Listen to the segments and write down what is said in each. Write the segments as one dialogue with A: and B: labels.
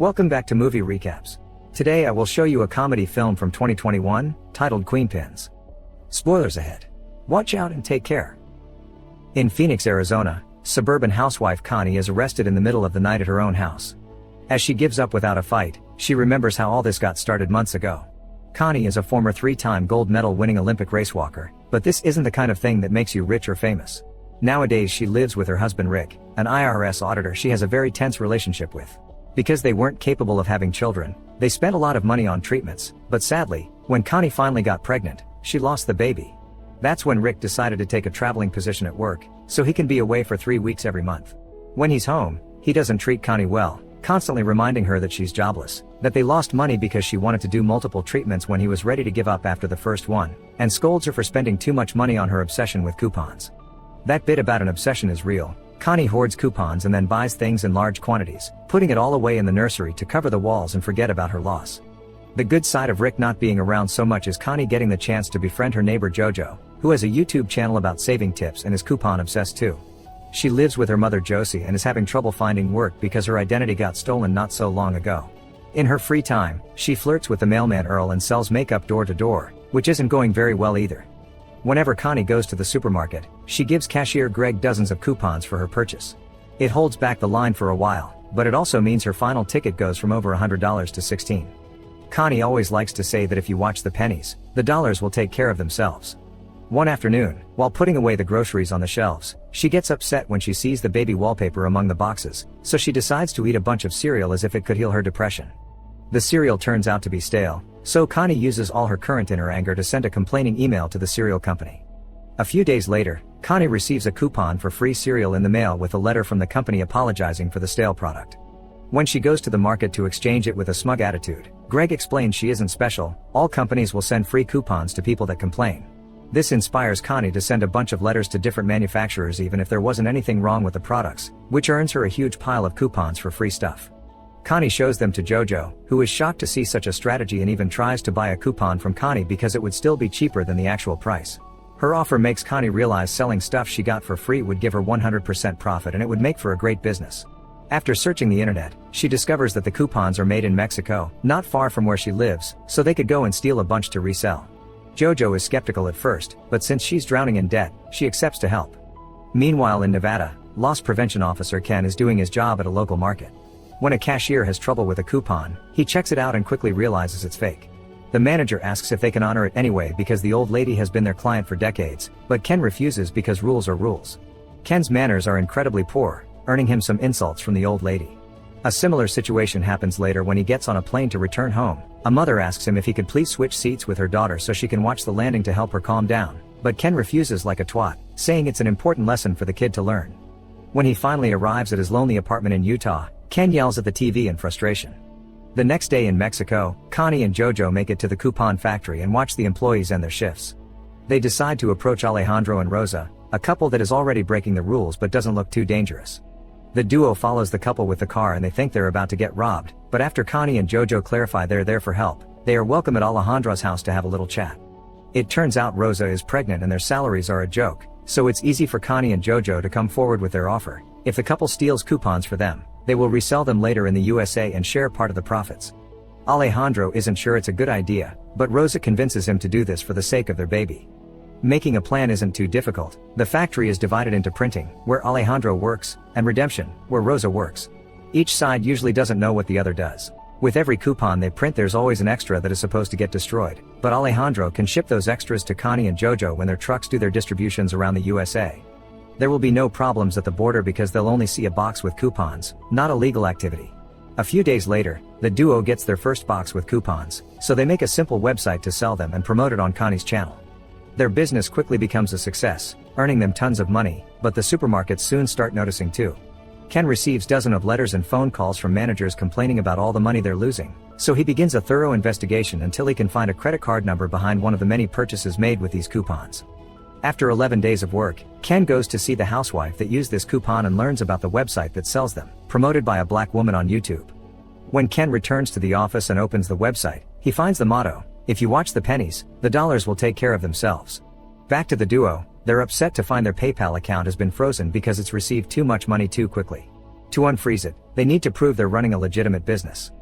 A: Welcome back to Movie Recaps. Today I will show you a comedy film from 2021, titled Queenpins. Spoilers ahead. Watch out and take care. In Phoenix, Arizona, suburban housewife Connie is arrested in the middle of the night at her own house. As she gives up without a fight, she remembers how all this got started months ago. Connie is a former 3-time gold medal winning Olympic racewalker, but this isn't the kind of thing that makes you rich or famous. Nowadays she lives with her husband Rick, an IRS auditor she has a very tense relationship with. Because they weren't capable of having children, they spent a lot of money on treatments, but sadly, when Connie finally got pregnant, she lost the baby. That's when Rick decided to take a traveling position at work, so he can be away for 3 weeks every month. When he's home, he doesn't treat Connie well, constantly reminding her that she's jobless, that they lost money because she wanted to do multiple treatments when he was ready to give up after the first one, and scolds her for spending too much money on her obsession with coupons. That bit about an obsession is real. Connie hoards coupons and then buys things in large quantities, putting it all away in the nursery to cover the walls and forget about her loss. The good side of Rick not being around so much is Connie getting the chance to befriend her neighbor Jojo, who has a YouTube channel about saving tips and is coupon obsessed too. She lives with her mother Josie and is having trouble finding work because her identity got stolen not so long ago. In her free time, she flirts with the mailman Earl and sells makeup door to door, which isn't going very well either. Whenever Connie goes to the supermarket, she gives cashier Greg dozens of coupons for her purchase. It holds back the line for a while, but it also means her final ticket goes from over $100 to $16. Connie always likes to say that if you watch the pennies, the dollars will take care of themselves. One afternoon, while putting away the groceries on the shelves, she gets upset when she sees the baby wallpaper among the boxes, so she decides to eat a bunch of cereal as if it could heal her depression. The cereal turns out to be stale, so Connie uses all her current inner anger to send a complaining email to the cereal company. A few days later, Connie receives a coupon for free cereal in the mail with a letter from the company apologizing for the stale product. When she goes to the market to exchange it with a smug attitude, Greg explains she isn't special, all companies will send free coupons to people that complain. This inspires Connie to send a bunch of letters to different manufacturers even if there wasn't anything wrong with the products, which earns her a huge pile of coupons for free stuff. Connie shows them to Jojo, who is shocked to see such a strategy and even tries to buy a coupon from Connie because it would still be cheaper than the actual price. Her offer makes Connie realize selling stuff she got for free would give her 100% profit and it would make for a great business. After searching the internet, she discovers that the coupons are made in Mexico, not far from where she lives, so they could go and steal a bunch to resell. Jojo is skeptical at first, but since she's drowning in debt, she accepts to help. Meanwhile in Nevada, loss prevention officer Ken is doing his job at a local market. When a cashier has trouble with a coupon, he checks it out and quickly realizes it's fake. The manager asks if they can honor it anyway because the old lady has been their client for decades, but Ken refuses because rules are rules. Ken's manners are incredibly poor, earning him some insults from the old lady. A similar situation happens later when he gets on a plane to return home. A mother asks him if he could please switch seats with her daughter so she can watch the landing to help her calm down, but Ken refuses like a twat, saying it's an important lesson for the kid to learn. When he finally arrives at his lonely apartment in Utah, Ken yells at the TV in frustration. The next day in Mexico, Connie and Jojo make it to the coupon factory and watch the employees end their shifts. They decide to approach Alejandro and Rosa, a couple that is already breaking the rules but doesn't look too dangerous. The duo follows the couple with the car and they think they're about to get robbed, but after Connie and Jojo clarify they're there for help, they are welcome at Alejandro's house to have a little chat. It turns out Rosa is pregnant and their salaries are a joke, so it's easy for Connie and Jojo to come forward with their offer. If the couple steals coupons for them, they will resell them later in the USA and share part of the profits. Alejandro isn't sure it's a good idea, but Rosa convinces him to do this for the sake of their baby. Making a plan isn't too difficult. The factory is divided into printing, where Alejandro works, and redemption, where Rosa works. Each side usually doesn't know what the other does. With every coupon they print there's always an extra that is supposed to get destroyed, but Alejandro can ship those extras to Connie and Jojo when their trucks do their distributions around the USA. There will be no problems at the border because they'll only see a box with coupons, not a legal activity. A few days later, the duo gets their first box with coupons, so they make a simple website to sell them and promote it on Connie's channel. Their business quickly becomes a success, earning them tons of money, but the supermarkets soon start noticing too. Ken receives dozens of letters and phone calls from managers complaining about all the money they're losing, so he begins a thorough investigation until he can find a credit card number behind one of the many purchases made with these coupons. After 11 days of work, Ken goes to see the housewife that used this coupon and learns about the website that sells them, promoted by a black woman on YouTube. When Ken returns to the office and opens the website, he finds the motto, "If you watch the pennies, the dollars will take care of themselves." Back to the duo, they're upset to find their PayPal account has been frozen because it's received too much money too quickly. To unfreeze it, they need to prove they're running a legitimate business.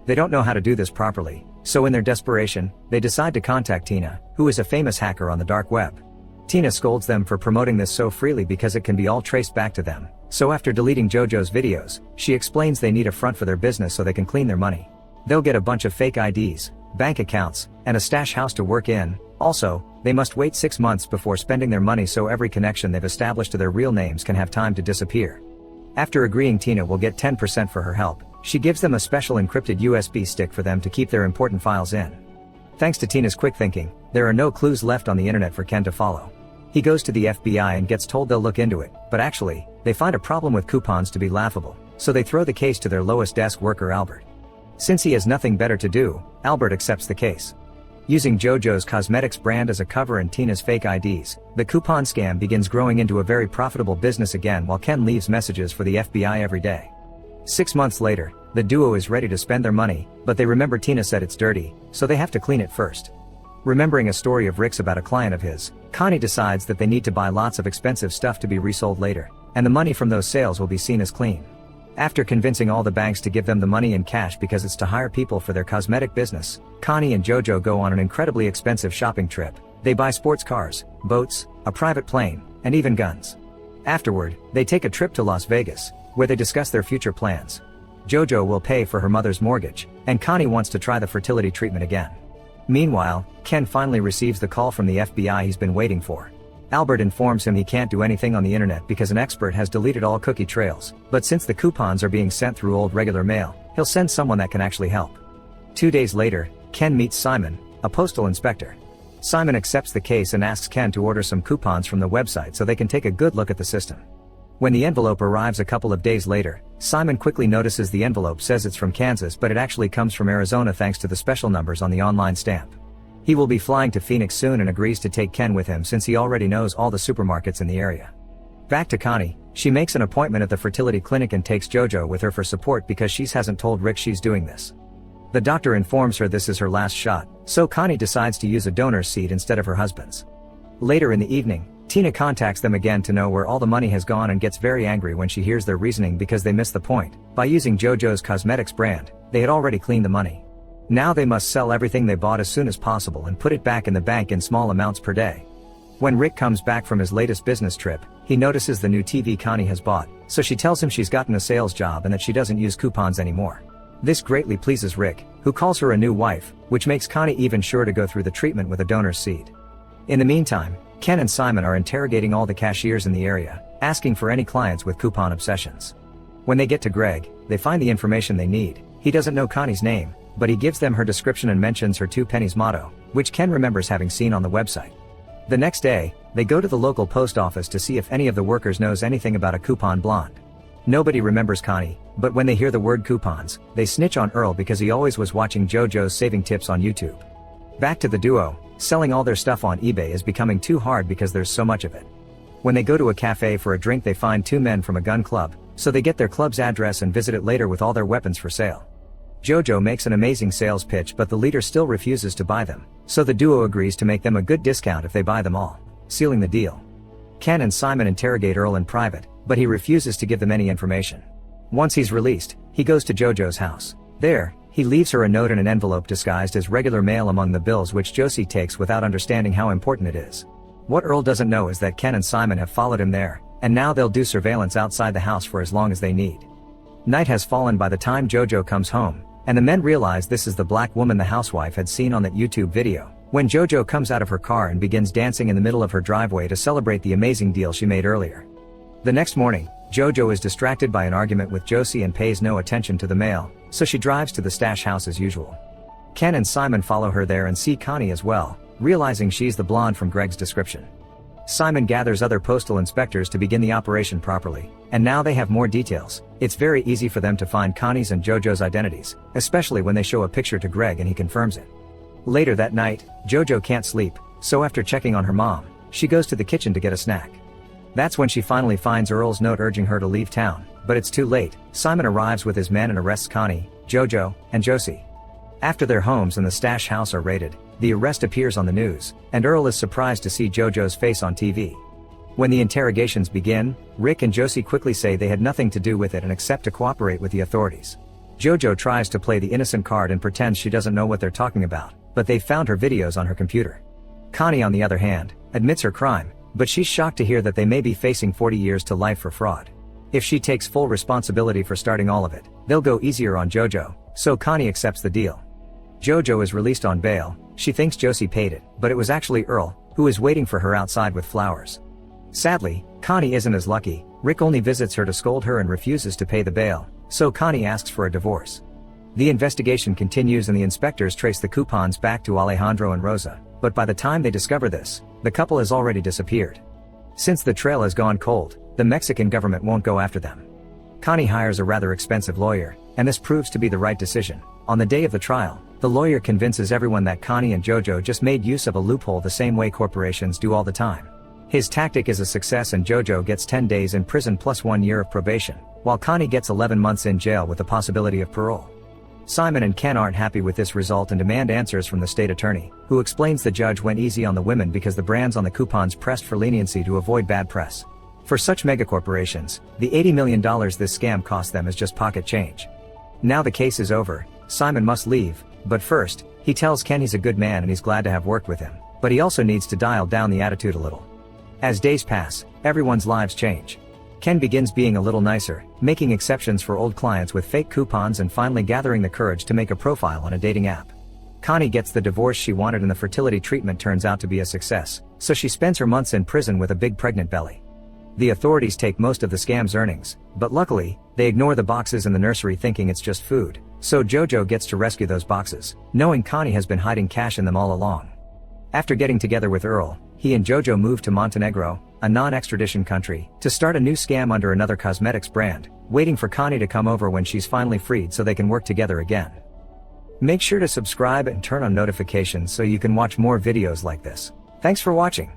A: They don't know how to do this properly, so in their desperation, they decide to contact Tina, who is a famous hacker on the dark web. Tina scolds them for promoting this so freely because it can be all traced back to them, so after deleting JoJo's videos, she explains they need a front for their business so they can clean their money. They'll get a bunch of fake IDs, bank accounts, and a stash house to work in. Also, they must wait 6 months before spending their money so every connection they've established to their real names can have time to disappear. After agreeing Tina will get 10% for her help, she gives them a special encrypted USB stick for them to keep their important files in. Thanks to Tina's quick thinking, there are no clues left on the internet for Ken to follow. He goes to the FBI and gets told they'll look into it, but actually, they find a problem with coupons to be laughable, so they throw the case to their lowest desk worker Albert. Since he has nothing better to do, Albert accepts the case. Using JoJo's cosmetics brand as a cover and Tina's fake IDs, the coupon scam begins growing into a very profitable business again while Ken leaves messages for the FBI every day. 6 months later, the duo is ready to spend their money, but they remember Tina said it's dirty, so they have to clean it first. Remembering a story of Rick's about a client of his, Connie decides that they need to buy lots of expensive stuff to be resold later, and the money from those sales will be seen as clean. After convincing all the banks to give them the money in cash because it's to hire people for their cosmetic business, Connie and JoJo go on an incredibly expensive shopping trip. They buy sports cars, boats, a private plane, and even guns. Afterward, they take a trip to Las Vegas, where they discuss their future plans. JoJo will pay for her mother's mortgage, and Connie wants to try the fertility treatment again. Meanwhile, Ken finally receives the call from the FBI he's been waiting for. Albert informs him he can't do anything on the internet because an expert has deleted all cookie trails, but since the coupons are being sent through old regular mail, he'll send someone that can actually help. 2 days later, Ken meets Simon, a postal inspector. Simon accepts the case and asks Ken to order some coupons from the website so they can take a good look at the system. When the envelope arrives a couple of days later, Simon quickly notices the envelope says it's from Kansas but it actually comes from Arizona thanks to the special numbers on the online stamp. He will be flying to Phoenix soon and agrees to take Ken with him since he already knows all the supermarkets in the area. Back to Connie, she makes an appointment at the fertility clinic and takes JoJo with her for support because she hasn't told Rick she's doing this. The doctor informs her this is her last shot, so Connie decides to use a donor's seed instead of her husband's. Later in the evening, Tina contacts them again to know where all the money has gone and gets very angry when she hears their reasoning because they missed the point. By using JoJo's cosmetics brand, they had already cleaned the money. Now they must sell everything they bought as soon as possible and put it back in the bank in small amounts per day. When Rick comes back from his latest business trip, he notices the new TV Connie has bought, so she tells him she's gotten a sales job and that she doesn't use coupons anymore. This greatly pleases Rick, who calls her a new wife, which makes Connie even sure to go through the treatment with a donor's seed. In the meantime, Ken and Simon are interrogating all the cashiers in the area, asking for any clients with coupon obsessions. When they get to Greg, they find the information they need. He doesn't know Connie's name, but he gives them her description and mentions her 2 pennies motto, which Ken remembers having seen on the website. The next day, they go to the local post office to see if any of the workers knows anything about a coupon blonde. Nobody remembers Connie, but when they hear the word coupons, they snitch on Earl because he always was watching JoJo's saving tips on YouTube. Back to the duo, selling all their stuff on eBay is becoming too hard because there's so much of it. When they go to a cafe for a drink they find 2 men from a gun club, so they get their club's address and visit it later with all their weapons for sale. JoJo makes an amazing sales pitch but the leader still refuses to buy them, so the duo agrees to make them a good discount if they buy them all, sealing the deal. Ken and Simon interrogate Earl in private, but he refuses to give them any information. Once he's released, he goes to JoJo's house. There, he leaves her a note in an envelope disguised as regular mail among the bills which Josie takes without understanding how important it is. What Earl doesn't know is that Ken and Simon have followed him there, and now they'll do surveillance outside the house for as long as they need. Night has fallen by the time JoJo comes home, and the men realize this is the black woman the housewife had seen on that YouTube video, when JoJo comes out of her car and begins dancing in the middle of her driveway to celebrate the amazing deal she made earlier. The next morning, JoJo is distracted by an argument with Josie and pays no attention to the mail, so she drives to the stash house as usual. Ken and Simon follow her there and see Connie as well, realizing she's the blonde from Greg's description. Simon gathers other postal inspectors to begin the operation properly, and now they have more details. It's very easy for them to find Connie's and JoJo's identities, especially when they show a picture to Greg and he confirms it. Later that night, JoJo can't sleep, so after checking on her mom, she goes to the kitchen to get a snack. That's when she finally finds Earl's note urging her to leave town, but it's too late. Simon arrives with his men and arrests Connie, JoJo, and Josie. After their homes and the stash house are raided, the arrest appears on the news, and Earl is surprised to see JoJo's face on TV. When the interrogations begin, Rick and Josie quickly say they had nothing to do with it and accept to cooperate with the authorities. Jojo tries to play the innocent card and pretends she doesn't know what they're talking about, but they found her videos on her computer. Connie, on the other hand, admits her crime, but she's shocked to hear that they may be facing 40 years to life for fraud. If she takes full responsibility for starting all of it, they'll go easier on Jojo, so Connie accepts the deal. Jojo is released on bail. She thinks Josie paid it, but it was actually Earl, who is waiting for her outside with flowers. Sadly, Connie isn't as lucky. Rick only visits her to scold her and refuses to pay the bail, so Connie asks for a divorce. The investigation continues and the inspectors trace the coupons back to Alejandro and Rosa, but by the time they discover this, the couple has already disappeared. Since the trail has gone cold, the Mexican government won't go after them. Connie hires a rather expensive lawyer, and this proves to be the right decision. On the day of the trial, the lawyer convinces everyone that Connie and Jojo just made use of a loophole the same way corporations do all the time. His tactic is a success and Jojo gets 10 days in prison plus 1 year of probation, while Connie gets 11 months in jail with the possibility of parole. Simon and Ken aren't happy with this result and demand answers from the state attorney, who explains the judge went easy on the women because the brands on the coupons pressed for leniency to avoid bad press. For such megacorporations, the $80 million this scam cost them is just pocket change. Now the case is over, Simon must leave, but first, he tells Ken he's a good man and he's glad to have worked with him, but he also needs to dial down the attitude a little. As days pass, everyone's lives change. Ken begins being a little nicer, making exceptions for old clients with fake coupons and finally gathering the courage to make a profile on a dating app. Connie gets the divorce she wanted and the fertility treatment turns out to be a success, so she spends her months in prison with a big pregnant belly. The authorities take most of the scam's earnings, but luckily, they ignore the boxes in the nursery thinking it's just food, so Jojo gets to rescue those boxes, knowing Connie has been hiding cash in them all along. After getting together with Earl, he and Jojo move to Montenegro, a non-extradition country, to start a new scam under another cosmetics brand, waiting for Connie to come over when she's finally freed so they can work together again. Make sure to subscribe and turn on notifications so you can watch more videos like this. Thanks for watching.